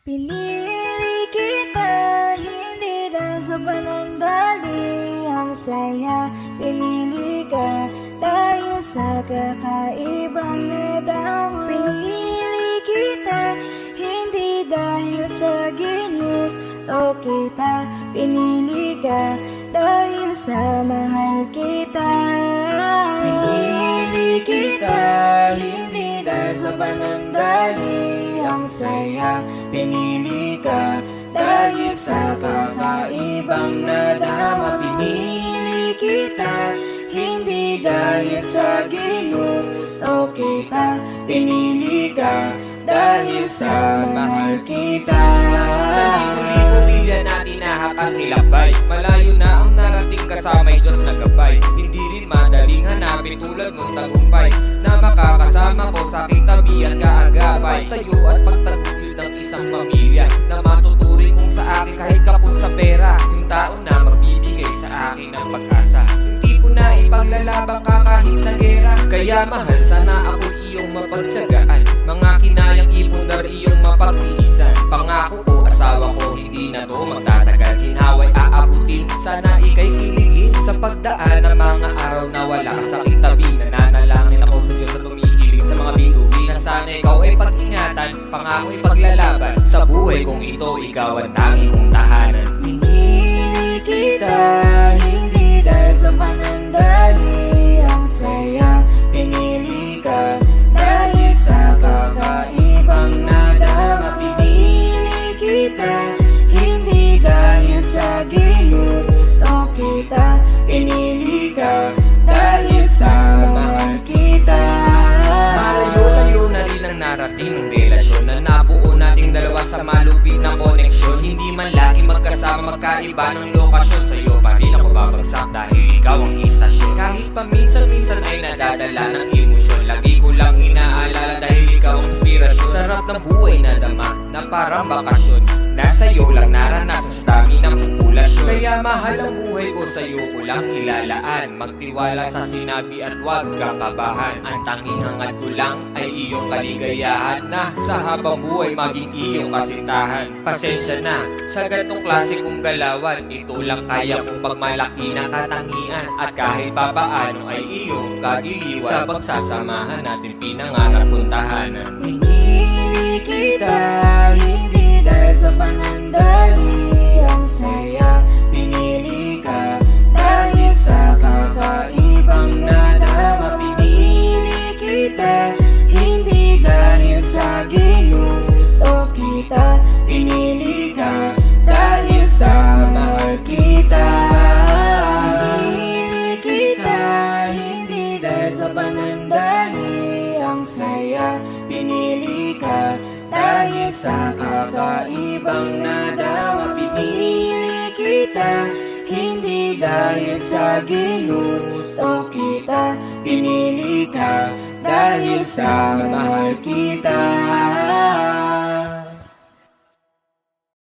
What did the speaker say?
Pinili kita, hindi dahil sa panandali ang saya. Pinili ka dahil sa kakaibang nadama. Pinili kita, hindi dahil sa ginusto kita. Pinili ka dahil sa mahal kita. Pinili kita, hindi dahil sa panandali ang saya. Pinili ka dahil sa kakaibang nadama. Pinili kita, hindi dahil sa ginusto kita. Pinili ka dahil sa mahal kita. Sa libo-libo milya natin nahakang nilakbay, malayo na ang narating kasama'y Diyos na gabay. Hindi rin madaling hanapin tulad mong tagumpay na makakasama ko sa aking tabi at kaagapay. Tayo at pagtaguyod ng isang pamilya na matuturing kung sa akin kahit kapos sa pera. Yung tao na magbibigay sa akin ng pag-asa, yung tipo na ipaglalabang ka kahit na gera. Kaya mahal, sana ako iyong mapagtyagaan, mga kinayang ipon na iyong mapagtiisan. Pangako ko, asawa ko, hindi na to magtatagal. Ginhaway aabutin, sana ika'y kiligin sa pagdaan ng mga araw na wala ka sa aking tabi. Nananalangin ako sa Diyos at tumihiling sa mga bituin na sana ikaw ay pag-ingatan, pangako ay paglalaban. Sa buhay kong ito, ikaw ang tanging kong tahanan. Pinili kita, hindi dahil sa panandali ang saya. Pinili ka dahil sa kakaibang nadama. Pinili kita, hindi dahil sa ginusto kita. Pinili ka dahil sa mahal kita. Malayo-layo na rin ang narating ng relasyon na nabuo nating dalawa sa malupit na koneksyon. Hindi man lagi magkasama, magkaiba ng lokasyon. Sa'yo pa rin ako babagsak dahil ikaw ang istasyon. Kahit paminsan-minsan ay nadadala ng emosyon, lagi ko lang inaalala dahil ikaw ang inspirasyon. Sarap ng buhay na dama na parang bakasyon, nasa'yo lang naranasan sa dami ng populasyon. Kaya mahal ang buhay ko, sa'yo ko lang ilalaan. Magtiwala sa sinabi at huwag kang kabahan. Ang tanging hangad ko lang ay iyong kaligayahan, na sa habang buhay maging iyong kasintahan. Pasensya na sa ganitong klase kong galawan, ito lang kaya kong pagmalaki na katangian. At kahit papaano ay iyong kagiliwan, sa pagsasamahan natin pinangarap kong tahanan. Pinili kita, hindi dahil sa panandali ang saya. Pinili ka dahil sa kakaibang nadama. Pinili kita, hindi dahil sa ginusto kita. Pinili ka dahil sa mahal kita. Pinili kita, hindi dahil sa panandali ang saya. Pinili ka dahil sa kakaibang nadama. Pinili kita, hindi dahil sa ginusto kita. Pinili ka dahil sa mahal kita.